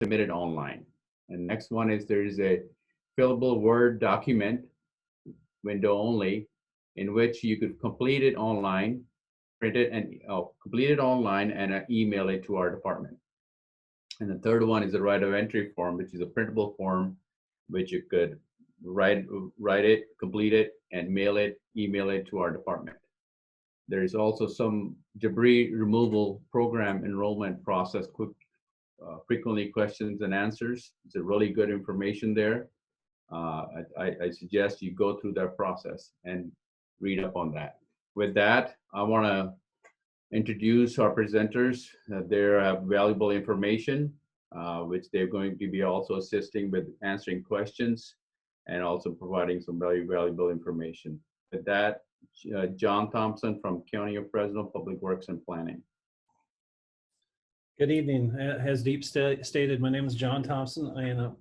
submitted online. And next one is there is a fillable Word document window only, in which you could complete it online, print it and complete it online and email it to our department. And the third one is a right of entry form, which is a printable form, which you could write it, complete it, and mail it, email it to our department. There is also some debris removal program enrollment process, frequently questions and answers. It's a really good information there. I suggest you go through that process and read up on that. With that, I want to introduce our presenters. They have valuable information, which they're going to be also assisting with answering questions and also providing some valuable information. With that, John Thompson from County of Fresno Public Works and Planning. Good evening. As Deep stated, my name is John Thompson.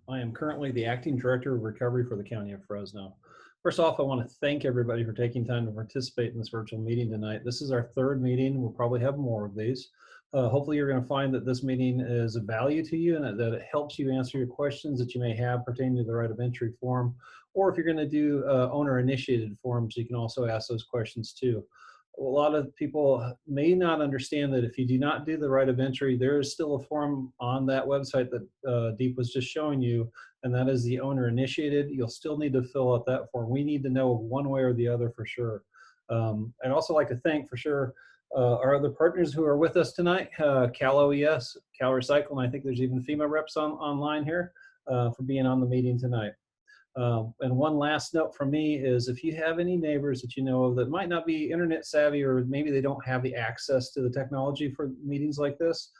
I am currently the Acting Director of Recovery for the County of Fresno. First off, I want to thank everybody for taking time to participate in this virtual meeting tonight. This is our third meeting. We'll probably have more of these. Hopefully you're going to find that this meeting is of value to you and that it helps you answer your questions that you may have pertaining to the right of entry form. Or if you're going to do owner-initiated forms, you can also ask those questions too. A lot of people may not understand that if you do not do the right of entry, there is still a form on that website that Deep was just showing you, and that is the owner initiated. You'll still need to fill out that form. We need to know one way or the other for sure. I'd also like to thank for sure our other partners who are with us tonight, Cal OES, Cal Recycle, and I think there's even FEMA reps online here for being on the meeting tonight. And one last note from me is if you have any neighbors that you know of that might not be internet savvy or maybe they don't have the access to the technology for meetings like this,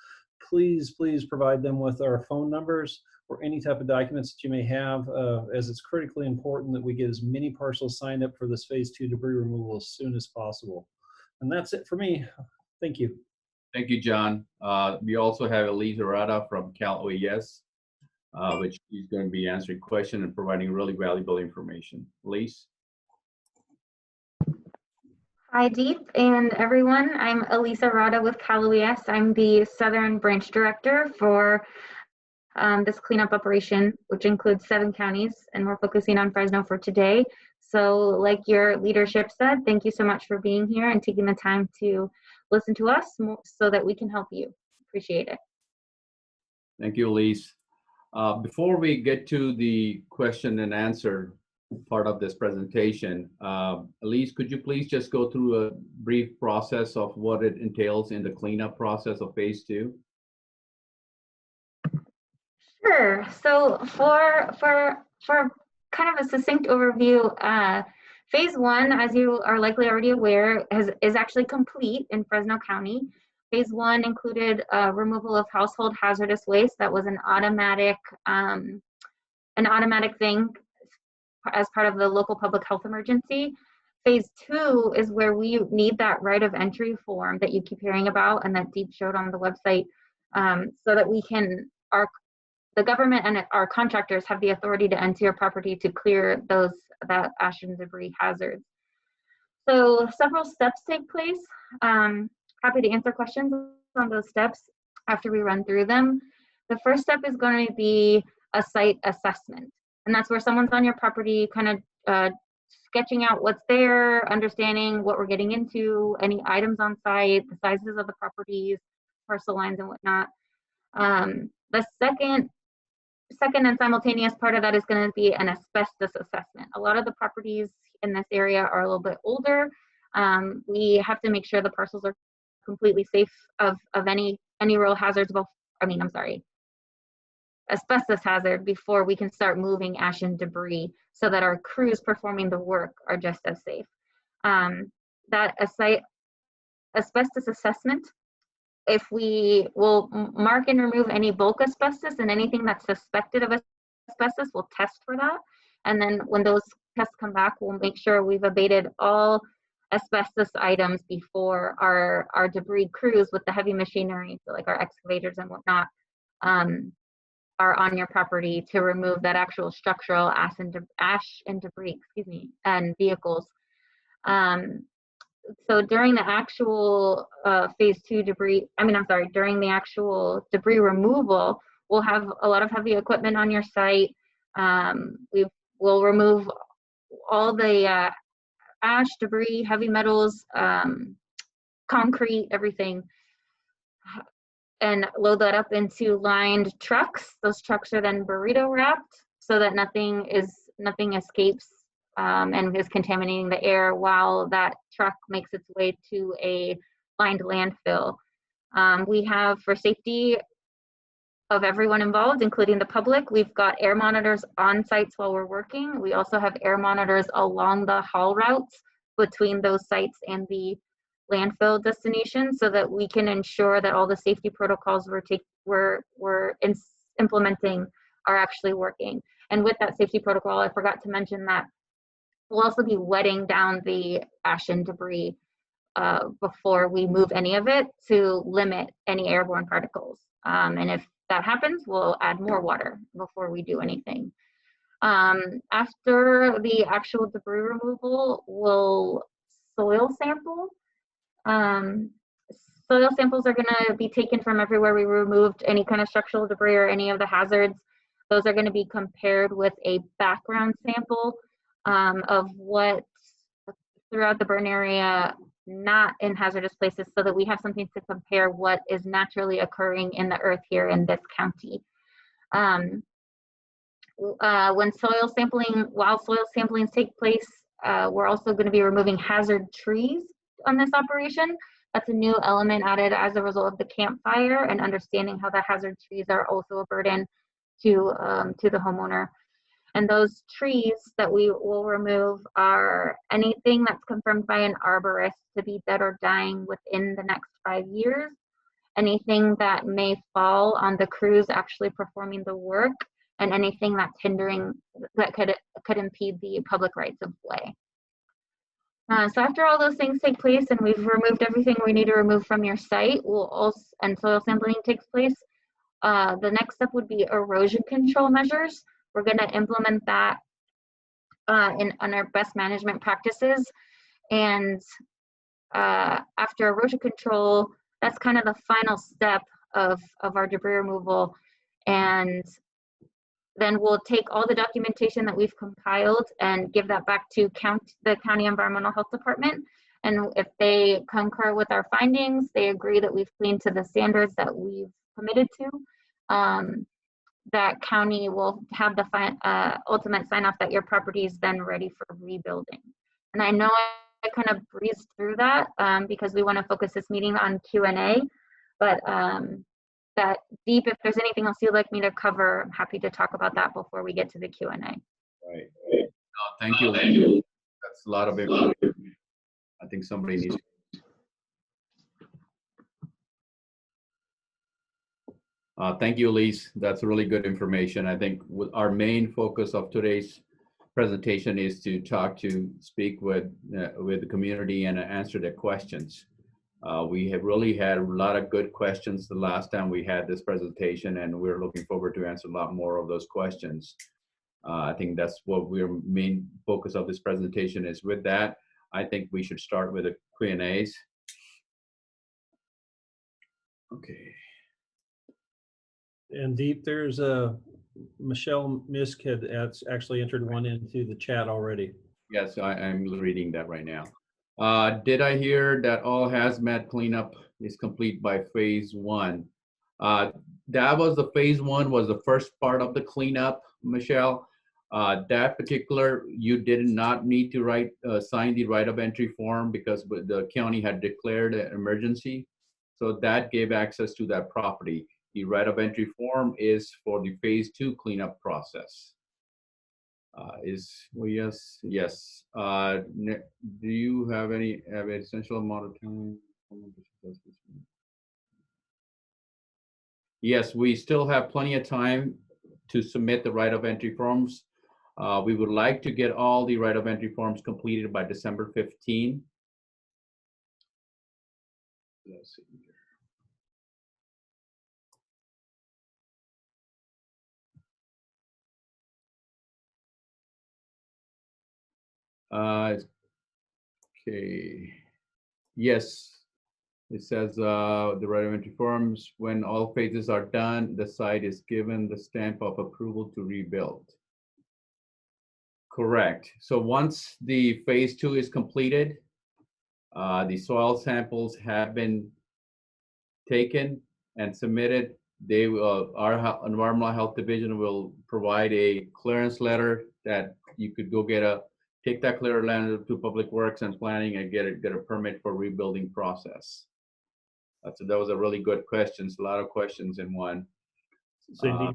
please provide them with our phone numbers or any type of documents that you may have, as it's critically important that we get as many parcels signed up for this phase 2 debris removal as soon as possible. And that's it for me. Thank you. Thank you, John. We also have Elise Arada from Cal OES. Which is going to be answering questions and providing really valuable information. Elise? Hi, Deep and everyone. I'm Elisa Rada with Cal OES. I'm the Southern Branch Director for this cleanup operation, which includes 7 counties, and we're focusing on Fresno for today. So like your leadership said, thank you so much for being here and taking the time to listen to us so that we can help you. Appreciate it. Thank you, Elise. Before we get to the question and answer part of this presentation, Elise, could you please just go through a brief process of what it entails in the cleanup process of phase 2? Sure. So for kind of a succinct overview, phase 1, as you are likely already aware, is actually complete in Fresno County. Phase 1 included removal of household hazardous waste. That was an automatic thing as part of the local public health emergency. Phase 2 is where we need that right of entry form that you keep hearing about and that Deep showed on the website, so that we can, the government and our contractors have the authority to enter your property to clear that ash and debris hazards. So several steps take place. Happy to answer questions on those steps after we run through them. The first step is going to be a site assessment. And that's where someone's on your property kind of sketching out what's there, understanding what we're getting into, any items on site, the sizes of the properties, parcel lines and whatnot. The second and simultaneous part of that is going to be an asbestos assessment. A lot of the properties in this area are a little bit older. We have to make sure the parcels are completely safe of any real hazards, asbestos hazard, before we can start moving ash and debris so that our crews performing the work are just as safe. That asbestos assessment, if we will mark and remove any bulk asbestos and anything that's suspected of asbestos, we'll test for that. And then when those tests come back, we'll make sure we've abated all asbestos items before our debris crews with the heavy machinery, so like our excavators and whatnot, are on your property to remove that actual structural ash and debris, and vehicles. So during the actual phase 2 during the actual debris removal, we'll have a lot of heavy equipment on your site. We will remove all the ash, debris, heavy metals, concrete, everything, and load that up into lined trucks. Those trucks are then burrito wrapped so that nothing escapes and is contaminating the air while that truck makes its way to a lined landfill. We have, for safety of everyone involved, including the public, we've got air monitors on sites while we're working. We also have air monitors along the haul routes between those sites and the landfill destination, so that we can ensure that all the safety protocols we're implementing are actually working. And with that safety protocol, I forgot to mention that we'll also be wetting down the ash and debris before we move any of it to limit any airborne particles. And if that happens, we'll add more water before we do anything. After the actual debris removal, we'll soil sample. Soil samples are going to be taken from everywhere we removed any kind of structural debris or any of the hazards. Those are going to be compared with a background sample of what throughout the burn area, not in hazardous places, so that we have something to compare what is naturally occurring in the earth here in this county. While soil samplings take place, we're also going to be removing hazard trees on this operation. That's a new element added as a result of the campfire, and understanding how the hazard trees are also a burden to the homeowner. And those trees that we will remove are anything that's confirmed by an arborist to be dead or dying within the next 5 years, anything that may fall on the crews actually performing the work, and anything that's hindering, that could impede the public rights of way. So after all those things take place and we've removed everything we need to remove from your site, and soil sampling takes place, the next step would be erosion control measures. We're going to implement that on our best management practices. And after erosion control, that's kind of the final step of our debris removal. And then we'll take all the documentation that we've compiled and give that back to the County Environmental Health Department. And if they concur with our findings, they agree that we've cleaned to the standards that we've committed to, that county will have the ultimate sign off that your property is then ready for rebuilding. And I know I kind of breezed through that because we want to focus this meeting on Q&A, but that deep, if there's anything else you'd like me to cover, I'm happy to talk about that before we get to the Q&A. Right. Thank you. That's a lot of information. I think somebody needs to. Thank you, Elise. That's really good information. I think our main focus of today's presentation is to speak with the community and answer their questions. We have really had a lot of good questions the last time we had this presentation, and we're looking forward to answer a lot more of those questions. I think that's what our main focus of this presentation is. With that, I think we should start with the Q&As. Okay. And Deep, there's Michelle Misk had actually entered one into the chat already. Yes, I'm reading that right now. Did I hear that all hazmat cleanup is complete by phase 1? That was the phase 1 was the first part of the cleanup, Michelle. That particular, you did not need to sign the right of entry form because the county had declared an emergency. So that gave access to that property. The right of entry form is for the phase 2 cleanup process. Yes. Do you have any essential amount of time? Yes, we still have plenty of time to submit the right of entry forms. We would like to get all the right of entry forms completed by December 15. Let's see here. Okay. Yes. It says the right of entry forms, when all phases are done, the site is given the stamp of approval to rebuild. Correct. So once the phase 2 is completed, the soil samples have been taken and submitted. They will, our environmental health division will provide a clearance letter that you could go take that clearance letter to Public Works and Planning and get a permit for rebuilding process. So that was a really good question. A lot of questions in one. So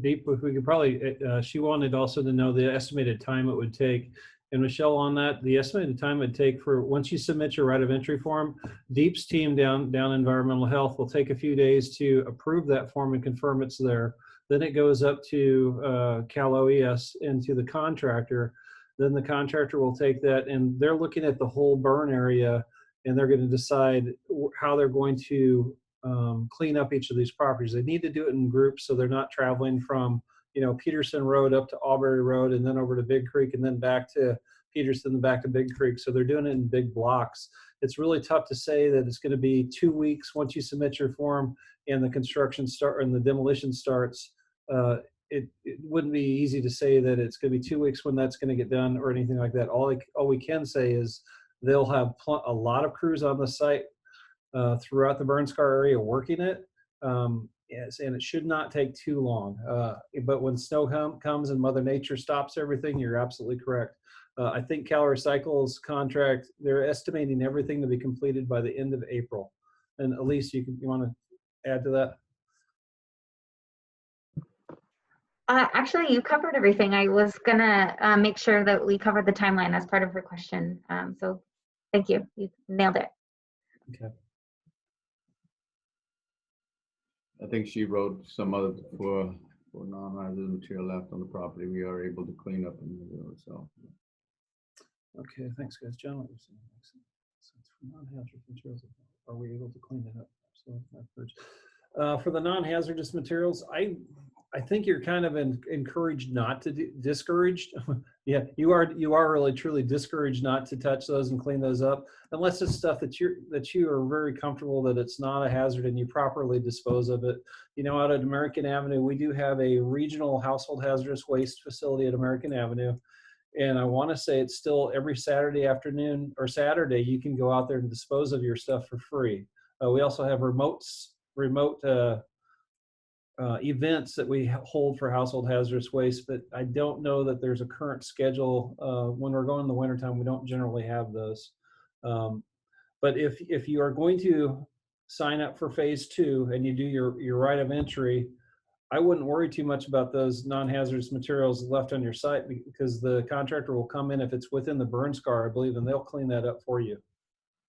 Deep, if we could probably, she wanted also to know the estimated time it would take. And Michelle, on that, the estimated time it'd take for once you submit your right of entry form, Deep's team down environmental health will take a few days to approve that form and confirm it's there. Then it goes up to Cal OES and to the contractor. Then the contractor will take that, and they're looking at the whole burn area, and they're going to decide how they're going to clean up each of these properties. They need to do it in groups so they're not traveling from, Peterson Road up to Aubrey Road and then over to Big Creek and then back to Peterson and back to Big Creek. So they're doing it in big blocks. It's really tough to say that it's going to be 2 weeks once you submit your form and the construction start and the demolition starts. It wouldn't be easy to say that it's going to be 2 weeks when that's going to get done or anything like that. All we can say is they'll have a lot of crews on the site throughout the burn scar area working it. Yes, and it should not take too long. But when snow comes and Mother Nature stops everything, you're absolutely correct. I think Cal Recycle's contract, they're estimating everything to be completed by the end of April. And Elise, you want to add to that? Actually, you covered everything. I was gonna make sure that we covered the timeline as part of her question. So thank you. You nailed it. Okay. I think she wrote some other for non-hazardous material left on the property. We are able to clean up and so. Okay, thanks, guys. John, what you're saying makes sense. So for non-hazardous materials, are we able to clean that up? So for the non-hazardous materials, I think you're kind of encouraged not to discouraged. Yeah, you are really truly discouraged not to touch those and clean those up unless it's stuff that you are very comfortable that it's not a hazard and you properly dispose of it. Out at American Avenue, we do have a regional household hazardous waste facility at American Avenue. And I want to say it's still every Saturday afternoon or Saturday, you can go out there and dispose of your stuff for free. We also have remote events that we hold for household hazardous waste, but I don't know that there's a current schedule. When we're going in the wintertime, we don't generally have those. But if you are going to sign up for phase 2 and you do your right of entry, I wouldn't worry too much about those non-hazardous materials left on your site because the contractor will come in if it's within the burn scar, I believe, and they'll clean that up for you.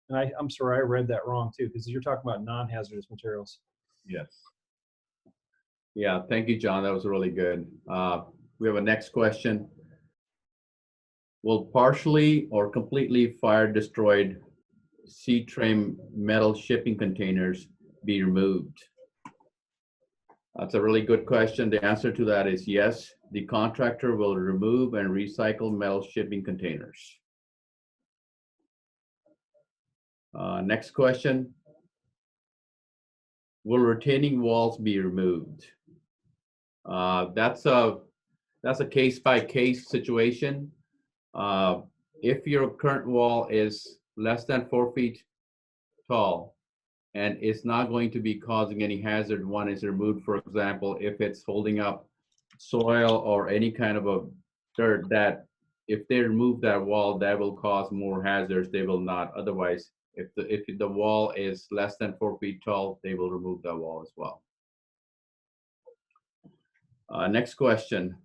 And I'm sorry, I read that wrong too, because you're talking about non-hazardous materials. Yes. Yeah, thank you, John. That was really good. We have a next question. Will partially or completely fire destroyed C-trim metal shipping containers be removed? That's a really good question. The answer to that is yes. The contractor will remove and recycle metal shipping containers. Next question. Will retaining walls be removed? That's a case-by-case situation. If your current wall is less than 4 feet tall and it's not going to be causing any hazard, one is removed. For example, if it's holding up soil or any kind of a dirt, that if they remove that wall, that will cause more hazards. They will not. Otherwise, if the wall is less than 4 feet tall, they will remove that wall as well. Next question.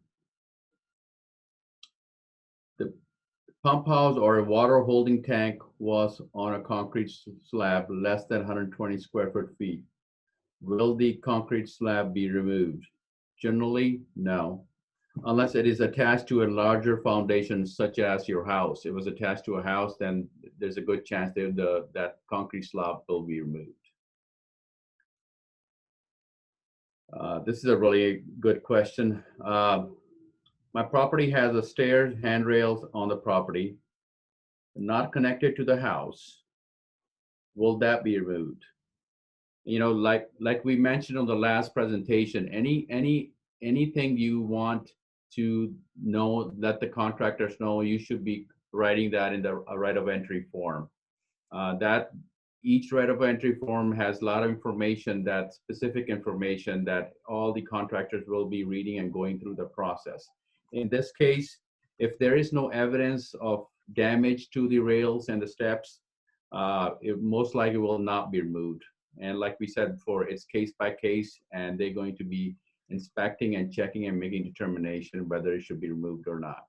The pump house or a water holding tank was on a concrete slab less than 120 square feet. Will the concrete slab be removed? Generally, no. Unless it is attached to a larger foundation, such as your house. If it was attached to a house, then there's a good chance that that concrete slab will be removed. This is a really good question. My property has a stairs, handrails on the property, not connected to the house. will that be removed? Like we mentioned on the last presentation, anything you want to know, let the contractors know, you should be writing that in the right of entry form. That each right of entry form has a lot of information, that specific information that all the contractors will be reading and going through the process. In this case, if there is no evidence of damage to the rails and the steps, it most likely will not be removed. And like we said before, it's case by case, and they're going to be inspecting and checking and making determination whether it should be removed or not.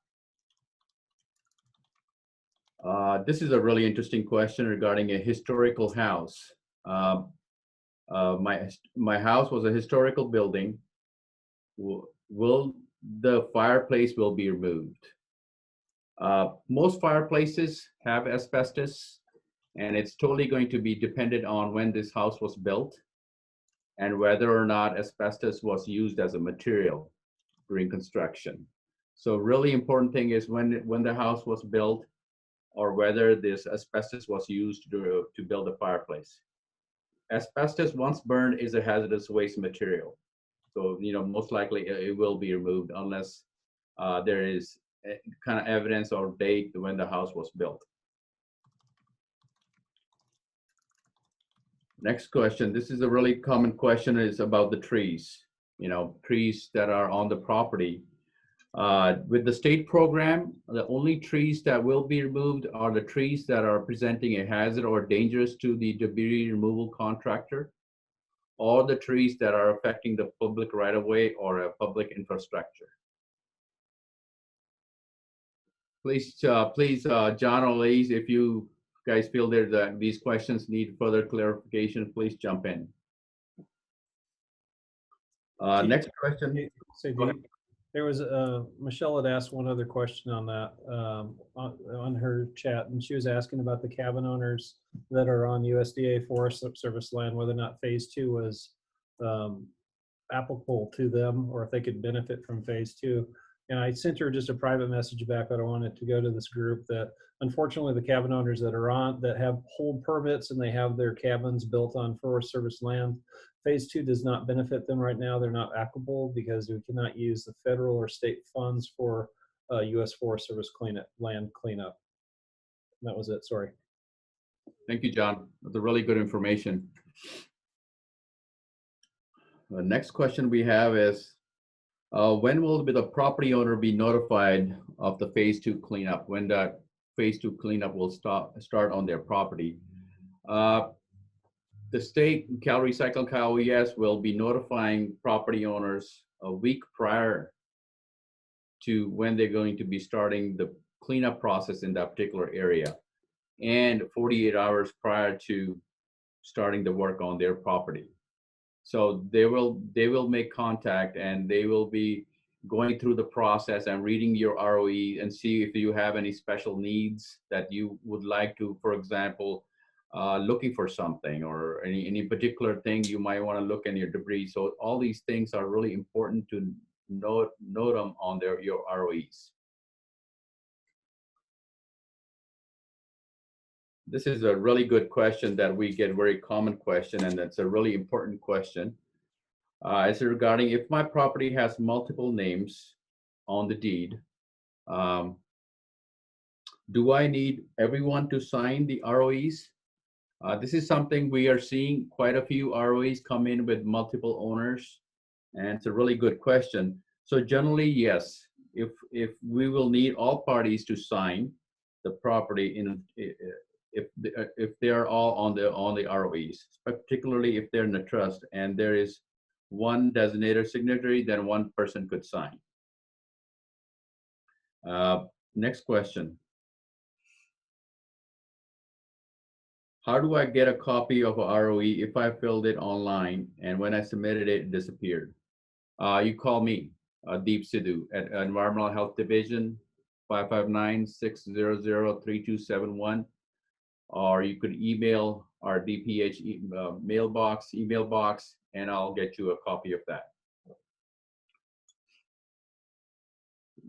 This is a really interesting question regarding a historical house. My house was a historical building. Will the fireplace will be removed? Most fireplaces have asbestos, and it's totally going to be dependent on when this house was built and whether or not asbestos was used as a material during construction. So really important thing is when the house was built, or whether this asbestos was used to build a fireplace. Asbestos, once burned, is a hazardous waste material. So, most likely it will be removed unless there is kind of evidence or date when the house was built. Next question. This is a really common question, is about the trees. Trees that are on the property. With the state program, the only trees that will be removed are the trees that are presenting a hazard or dangerous to the debris removal contractor, or the trees that are affecting the public right-of-way or a public infrastructure. Please, John or Elise, if you guys feel that these questions need further clarification, please jump in. Next question. There was Michelle had asked one other question on that on her chat, and she was asking about the cabin owners that are on USDA Forest Service land, whether or not phase 2 was applicable to them, or if they could benefit from phase 2. And I sent her just a private message back that I wanted to go to this group, that unfortunately the cabin owners that have hold permits and they have their cabins built on Forest Service land, phase 2 does not benefit them right now. They're not applicable because we cannot use the federal or state funds for U.S. Forest Service land cleanup. And that was it. Sorry. Thank you, John. That's a really good information. The next question we have is, when will the property owner be notified of the phase 2 cleanup? When that phase 2 cleanup will start on their property? The state, Cal Recycle, Cal OES will be notifying property owners a week prior to when they're going to be starting the cleanup process in that particular area, and 48 hours prior to starting the work on their property. So they will make contact, and they will be going through the process and reading your ROE and see if you have any special needs that you would like to, for example, looking for something, or any particular thing you might want to look in your debris. So all these things are really important to note them on your ROEs. This is a really good question that we get, very common question, and that's a really important question. It's regarding, if my property has multiple names on the deed, do I need everyone to sign the ROEs? This is something we are seeing quite a few ROEs come in with multiple owners, and it's a really good question. So generally, yes, if we will need all parties to sign the property if they are all on the ROEs, particularly if they're in a trust and there is one designated signatory, then one person could sign. Next question. How do I get a copy of a ROE if I filled it online and when I submitted it, it disappeared? You call me, Deep Sidhu, at Environmental Health Division, 559-600-3271. Or you could email our DPH email box, and I'll get you a copy of that.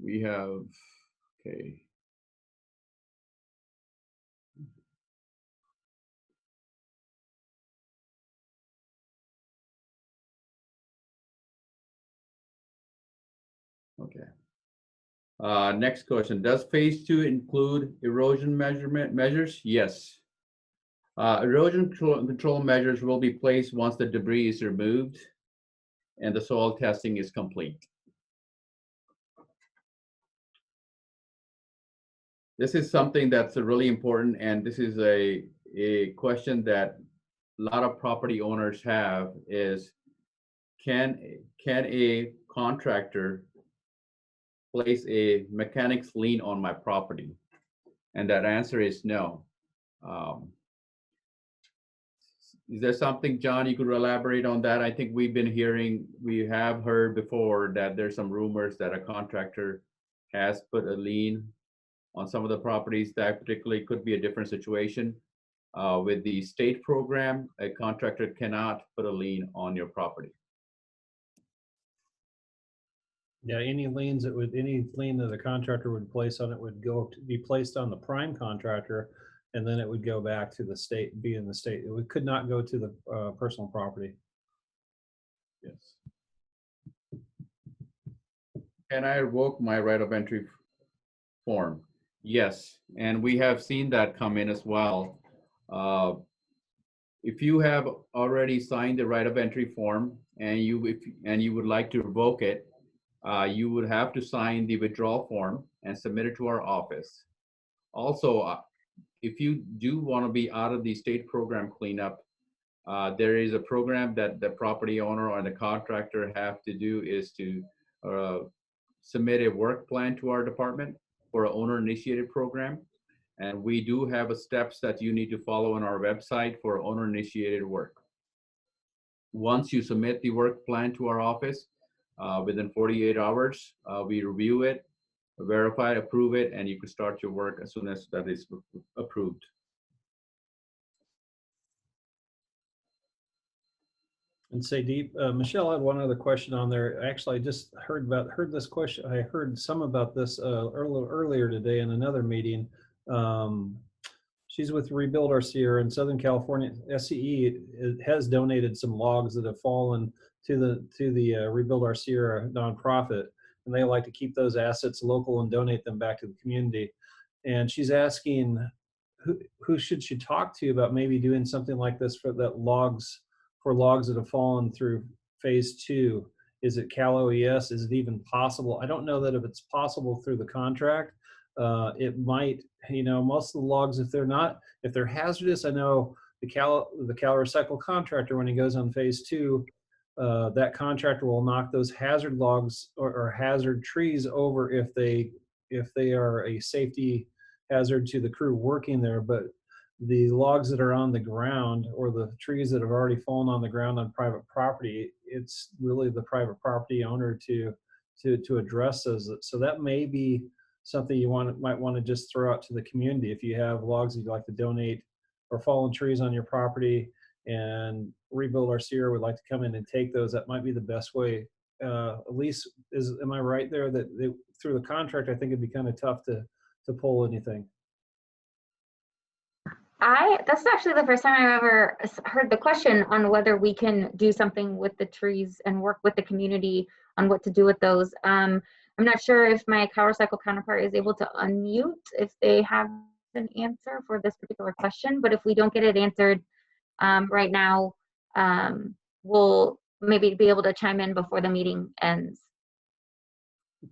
We have, okay. Okay. Next question. Does phase 2 include erosion measures? Yes. Erosion control measures will be placed once the debris is removed and the soil testing is complete. This is something that's really important, and this is a question that a lot of property owners have is, can a contractor place a mechanic's lien on my property? And that answer is no. Is there something, John, you could elaborate on that? I think we have heard before that there's some rumors that a contractor has put a lien on some of the properties. That particularly could be a different situation. With the state program, a contractor cannot put a lien on your property. Yeah, any lien that the contractor would place on it would be placed on the prime contractor, and then it would go back to the state, be in the state. It could not go to the personal property. Yes. Can I revoke my right of entry form? Yes, and we have seen that come in as well. If you have already signed the right of entry form and you would like to revoke it, you would have to sign the withdrawal form and submit it to our office. Also, if you do want to be out of the state program cleanup, there is a program that the property owner or the contractor have to do, is to submit a work plan to our department for an owner-initiated program. And we do have steps that you need to follow on our website for owner-initiated work. Once you submit the work plan to our office, within 48 hours, we review it, verify, approve it, and you can start your work as soon as that is approved. And say deep, Michelle had one other question on there. Actually, I just heard this question. I heard some about this earlier today in another meeting. She's with Rebuild Our Sierra in Southern California. SCE has donated some logs that have fallen to the Rebuild Our Sierra nonprofit, and they like to keep those assets local and donate them back to the community. And she's asking, who should she talk to about maybe doing something like this for logs that have fallen through phase 2? Is it Cal OES? Is it even possible? I don't know that if it's possible through the contract. It might, most of the logs, if they're hazardous, I know the Cal Recycle contractor, when he goes on phase 2, that contractor will knock those hazard logs or hazard trees over if they are a safety hazard to the crew working there. But the logs that are on the ground, or the trees that have already fallen on the ground on private property, it's really the private property owner to address those. So that may be something you might want to just throw out to the community. If you have logs that you'd like to donate, or fallen trees on your property, and Rebuild Our Sierra would like to come in and take those, that might be the best way. At least, am I right there that through the contract, I think it'd be kind of tough to pull anything. That's actually the first time I've ever heard the question on whether we can do something with the trees and work with the community on what to do with those. I'm not sure if my Cal Recycle counterpart is able to unmute if they have an answer for this particular question, but if we don't get it answered right now, we'll maybe be able to chime in before the meeting ends.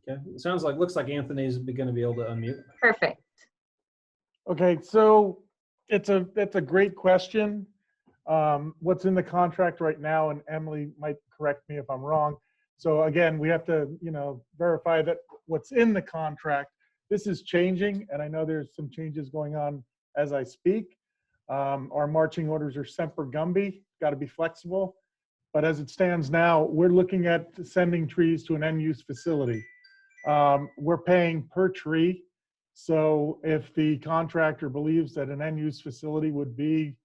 Okay, looks like Anthony's going to be able to unmute. Perfect. Okay, so that's a great question. What's in the contract right now, and Emily might correct me if I'm wrong. So again, we have to, verify that what's in the contract. This is changing, and I know there's some changes going on as I speak. Our marching orders are semper gumby, got to be flexible. But as it stands now, we're looking at sending trees to an end-use facility. We're paying per tree. So if the contractor believes that an end-use facility would be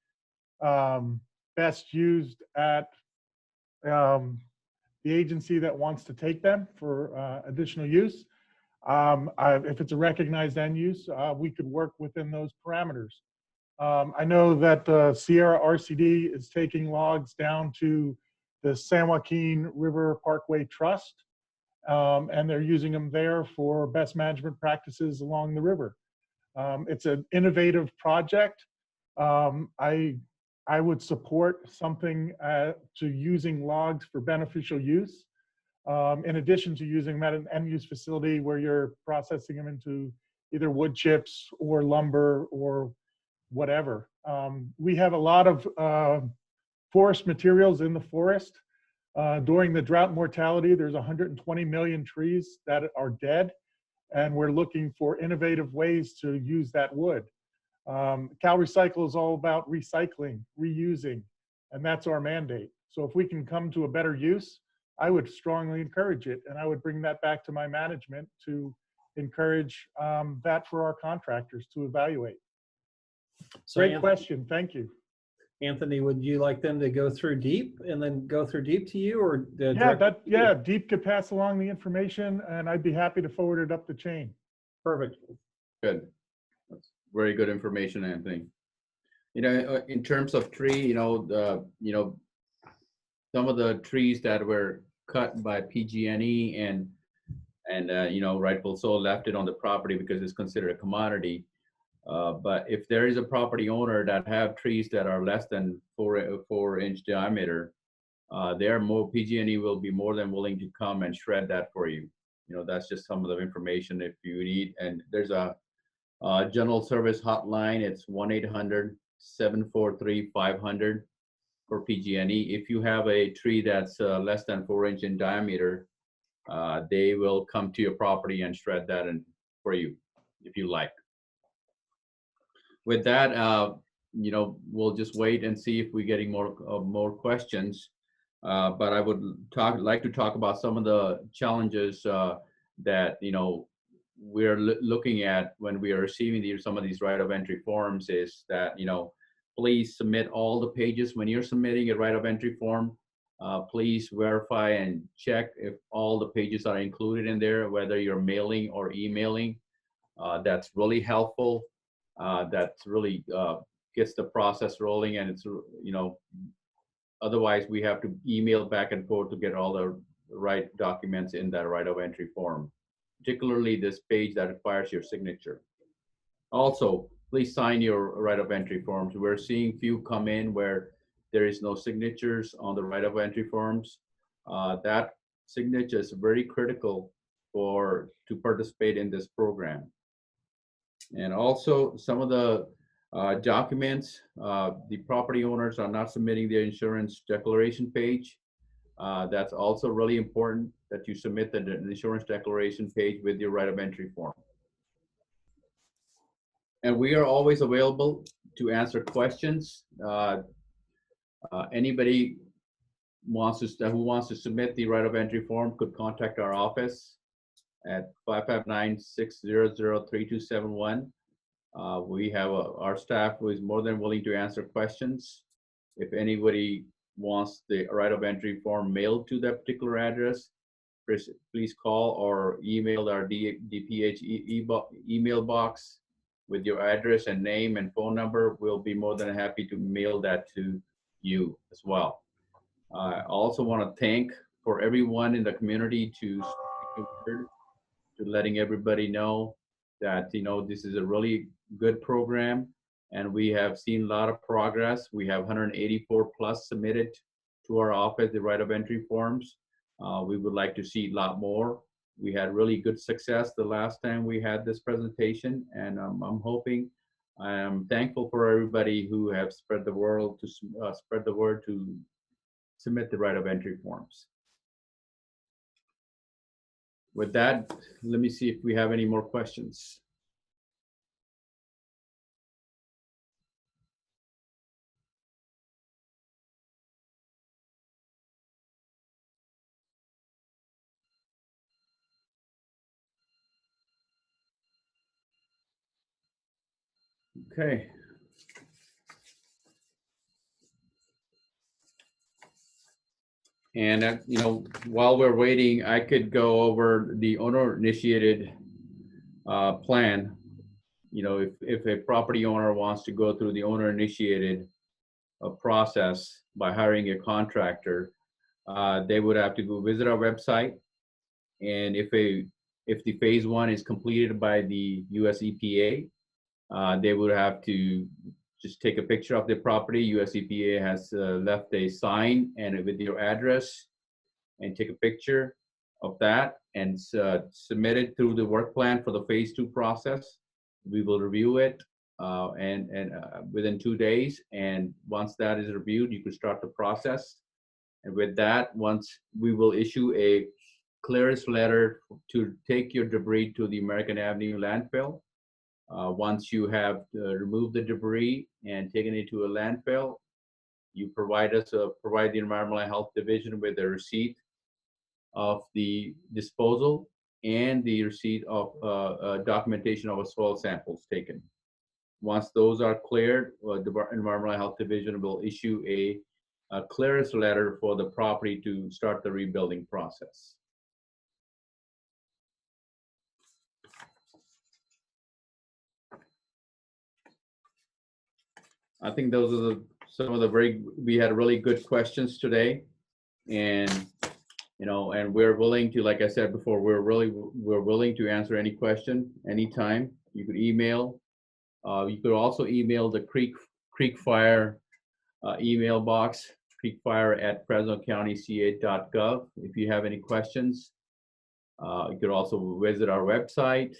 best used at the agency that wants to take them for additional use, if it's a recognized end use, we could work within those parameters. I know that Sierra RCD is taking logs down to the San Joaquin River Parkway Trust, and they're using them there for best management practices along the river. It's an innovative project. I would support something to using logs for beneficial use, in addition to using them at an end-use facility where you're processing them into either wood chips or lumber or whatever. We have a lot of forest materials in the forest. During the drought mortality, there's 120 million trees that are dead, and we're looking for innovative ways to use that wood. Cal Recycle is all about recycling, reusing, and that's our mandate. So if we can come to a better use, I would strongly encourage it, and I would bring that back to my management to encourage that for our contractors to evaluate. So Great question, thank you. Anthony, would you like them to go through deep and then go through deep to you, or Yeah, Deep could pass along the information, and I'd be happy to forward it up the chain. Perfect. Good. That's very good information, Anthony. You know, in terms of tree, some of the trees that were cut by PG&E and rightful so left it on the property because it's considered a commodity. But if there is a property owner that have trees that are less than 4-inch diameter, PG&E will be more than willing to come and shred that for you. You know, that's just some of the information if you need. And there's a general service hotline. It's 1-800-743-500 for PG&E. If you have a tree that's less than 4-inch in diameter, they will come to your property and shred that for you if you like. With that, we'll just wait and see if we're getting more questions. But I would like to talk about some of the challenges that we're looking at when we are receiving some of these right of entry forms. Is that please submit all the pages when you're submitting a right of entry form. Please verify and check if all the pages are included in there, whether you're mailing or emailing. That's really helpful. That really gets the process rolling, and it's otherwise we have to email back and forth to get all the right documents in that right of entry form, particularly this page that requires your signature. Also, please sign your right of entry forms. We're seeing few come in where there is no signatures on the right of entry forms. That signature is very critical to participate in this program. And also some of the documents, the property owners are not submitting their insurance declaration page. That's also really important that you submit the insurance declaration page with your right of entry form. And we are always available to answer questions. Anybody who wants to submit the right of entry form could contact our office at 559-600-3271. We have our staff who is more than willing to answer questions. If anybody wants the right of entry form mailed to that particular address, please call or email our DPH email box with your address and name and phone number. We'll be more than happy to mail that to you as well. I also want to thank for everyone in the community to letting everybody know that this is a really good program, and we have seen a lot of progress. We have 184 plus submitted to our office the right of entry forms. We would like to see a lot more. We had really good success the last time we had this presentation, and I'm thankful for everybody who have spread the word to submit the right of entry forms. With that, let me see if we have any more questions. Okay. And while we're waiting, I could go over the owner-initiated plan. If a property owner wants to go through the owner-initiated process by hiring a contractor, they would have to go visit our website And if the phase one is completed by the US EPA, they would have to just take a picture of the property. US EPA has left a sign and with your address, and take a picture of that and submit it through the work plan for the phase two process. We will review it and within 2 days. And once that is reviewed, you can start the process. And with that, once we will issue a clearance letter to take your debris to the American Avenue landfill. Once you have removed the debris and taken it to a landfill, you provide the Environmental Health Division with a receipt of the disposal and the receipt of documentation of soil samples taken. Once those are cleared, the Environmental Health Division will issue a clearance letter for the property to start the rebuilding process. I think those are some of the we had really good questions today, and and we're willing to, like I said before, we're willing to answer any question anytime. You could email. You could also email the Creek Fire email box, creekfire@fresnocountyca.gov. If you have any questions, you could also visit our website.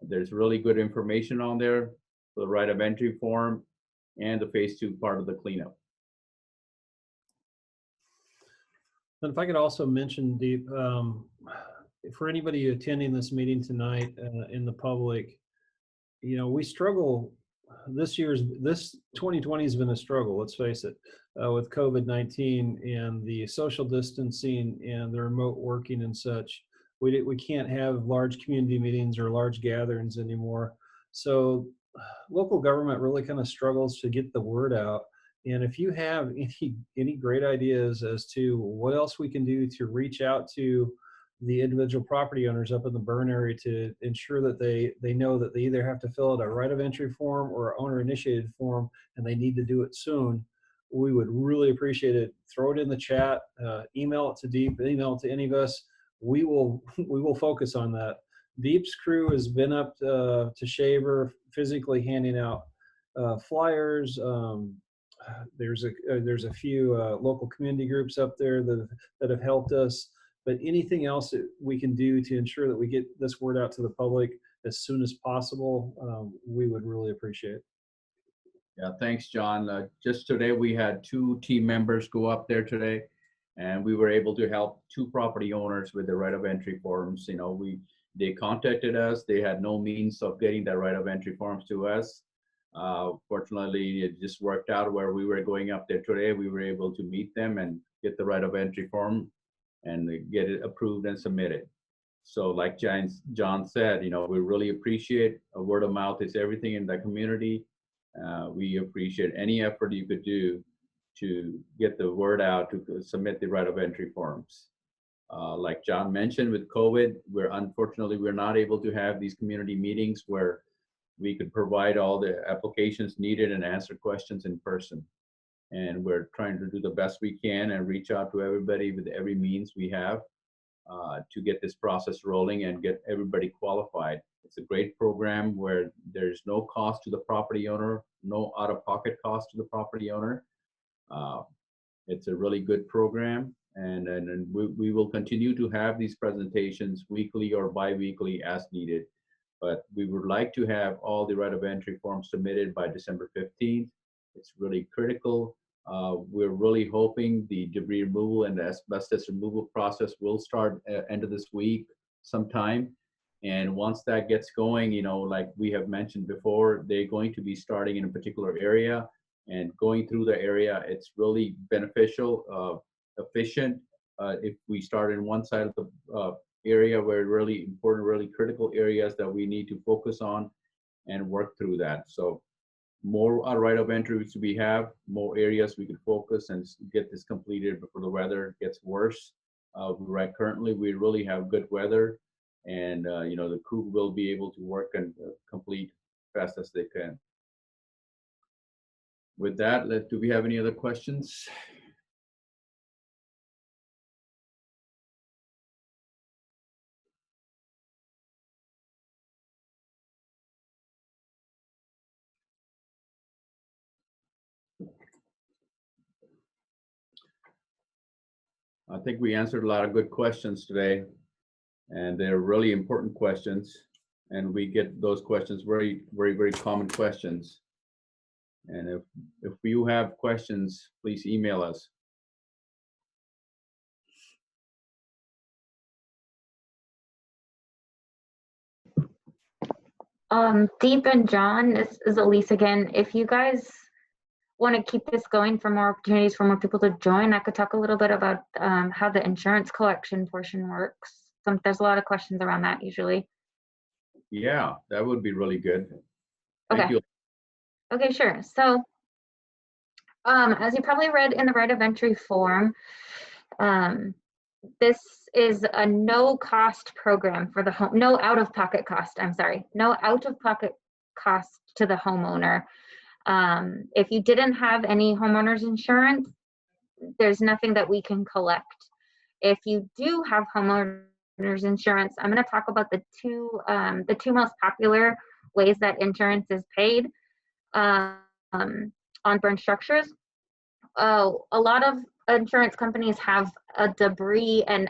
There's really good information on there for the right of entry form and the phase two part of the cleanup. And if I could also mention, Deep, for anybody attending this meeting tonight in the public, we struggle. This 2020 has been a struggle, let's face it, with COVID-19 and the social distancing and the remote working and such. We can't have large community meetings or large gatherings anymore. So local government really kind of struggles to get the word out. And if you have any great ideas as to what else we can do to reach out to the individual property owners up in the burn area to ensure that they know that they either have to fill out a right of entry form or owner initiated form, and they need to do it soon, we would really appreciate it. Throw it in the chat, email it to Deep, email it to any of us. We will focus on that. Deep's crew has been up to Shaver physically handing out flyers. There's a few local community groups up there that have helped us. But anything else that we can do to ensure that we get this word out to the public as soon as possible, we would really appreciate it. Yeah, thanks, John. Just today, we had 2 team members go up there today, and we were able to help 2 property owners with the right of entry forms. They contacted us. They had no means of getting the right of entry forms to us. Fortunately, it just worked out where we were going up there today. We were able to meet them and get the right of entry form and get it approved and submitted. So like John said, we really appreciate word of mouth is everything in the community. We appreciate any effort you could do to get the word out to submit the right of entry forms. Like John mentioned, with COVID, unfortunately we're not able to have these community meetings where we could provide all the applications needed and answer questions in person. And we're trying to do the best we can and reach out to everybody with every means we have to get this process rolling and get everybody qualified. It's a great program where there's no cost to the property owner, no out-of-pocket cost to the property owner. It's a really good program, and we will continue to have these presentations weekly or bi-weekly as needed. But we would like to have all the right of entry forms submitted by December 15th. It's really critical. We're really hoping the debris removal and the asbestos removal process will start end of this week sometime. And once that gets going, like we have mentioned before, they're going to be starting in a particular area and going through the area. It's really beneficial, efficient. If we start in one side of the area where really important, really critical areas that we need to focus on and work through that. So more right of entries we have, more areas we could focus and get this completed before the weather gets worse. Currently, we really have good weather, and the crew will be able to work and complete fast as they can. With that, do we have any other questions? I think we answered a lot of good questions today, and they're really important questions. And we get those questions, very common questions. And if you have questions, please email us. Deep and John, this is Elise again. If you guys want to keep this going for more opportunities for more people to join, I could talk a little bit about how the insurance collection portion works. There's a lot of questions around that usually. Yeah, that would be really good. Thank Okay. you. Okay, sure. So as you probably read in the right of entry form, this is a no cost program for the home, no out-of-pocket cost, I'm sorry, no out-of-pocket cost to the homeowner. If you didn't have any homeowner's insurance, there's nothing that we can collect. If you do have homeowner's insurance, I'm going to talk about the two most popular ways that insurance is paid on burn structures. A lot of insurance companies have a debris and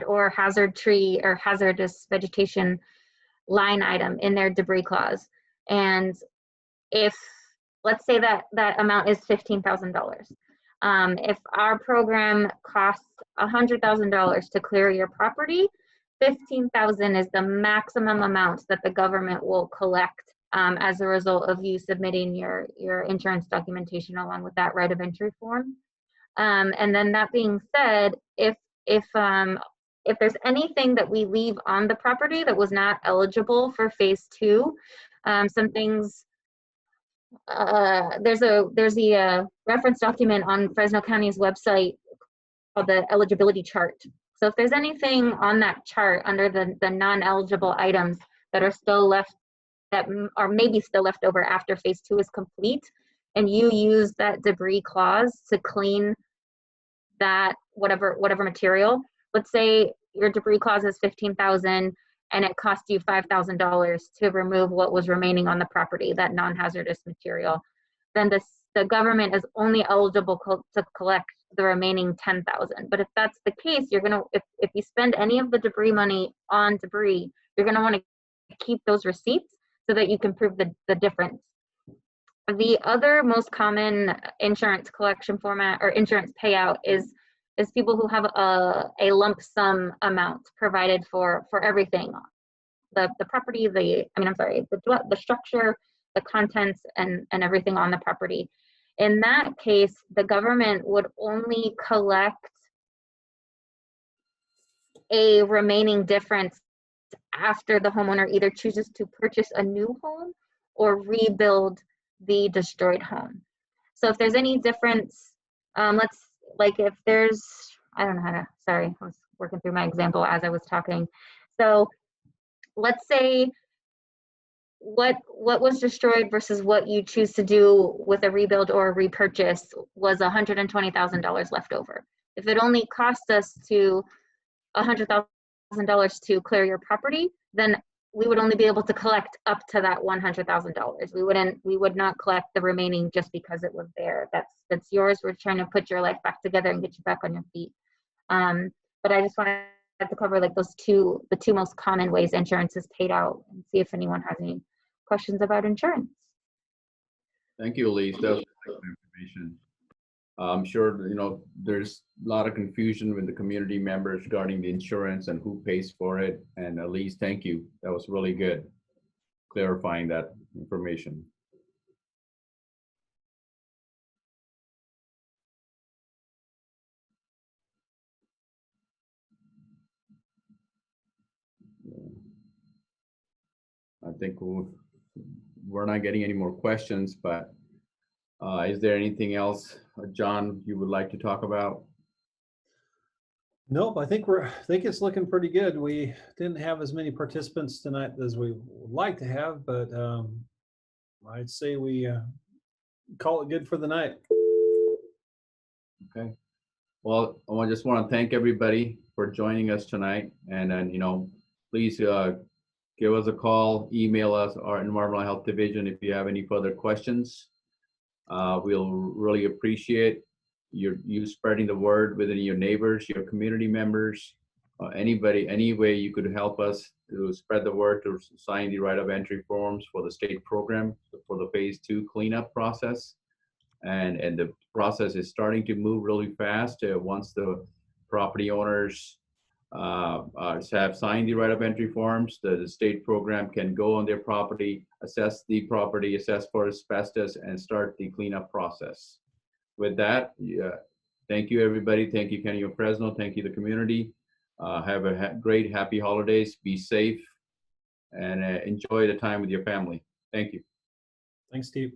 or hazard tree or hazardous vegetation line item in their debris clause. And if, let's say that amount is $15,000. If our program costs $100,000 to clear your property, $15,000 is the maximum amount that the government will collect as a result of you submitting your insurance documentation along with that right of entry form. And then that being said, if there's anything that we leave on the property that was not eligible for phase 2, some things, there's a reference document on Fresno County's website called the eligibility chart. So if there's anything on that chart under the non-eligible items that are still left, that are maybe still left over after phase 2 is complete, and you use that debris clause to clean that whatever material, let's say your debris clause is $15,000 and it cost you $5,000 to remove what was remaining on the property, that non-hazardous material, then the government is only eligible to collect the remaining $10,000. But if that's the case, you're gonna, if you spend any of the debris money on debris, you're gonna want to keep those receipts so that you can prove the difference. The other most common insurance collection format or insurance payout is people who have a lump sum amount provided for everything, the property, the structure, the contents, and everything on the property. In that case, the government would only collect a remaining difference after the homeowner either chooses to purchase a new home or rebuild the destroyed home. So if there's any difference, if there's, I don't know how to, sorry, I was working through my example as I was talking. So let's say what was destroyed versus what you choose to do with a rebuild or a repurchase was $120,000 left over. If it only cost us to $100,000 to clear your property, then we would only be able to collect up to that $100,000. We would not collect the remaining just because it was there. That's yours. We're trying to put your life back together and get you back on your feet. But I just wanted to cover like the two most common ways insurance is paid out, and see if anyone has any questions about insurance. Thank you, Elise. That was great information. I'm sure there's a lot of confusion with the community members regarding the insurance and who pays for it. And Elise, thank you. That was really good, clarifying that information. I think we're not getting any more questions, but is there anything else, John, you would like to talk about? Nope, I think it's looking pretty good. We didn't have as many participants tonight as we would like to have, but I'd say we call it good for the night. Okay. Well, I just want to thank everybody for joining us tonight, and then please give us a call, email us, our Environmental Health Division if you have any further questions. We'll really appreciate you spreading the word within your neighbors, your community members, anybody, any way you could help us to spread the word to sign the right of entry forms for the state program for the phase 2 cleanup process. And the process is starting to move really fast. Once the property owners have signed the right of entry forms, the state program can go on their property, assess the property, assess for asbestos, and start the cleanup process. With that, thank you, everybody. Thank you, County of Fresno. Thank you, the community. Have a great, happy holidays. Be safe and enjoy the time with your family. Thank you. Thanks, Steve.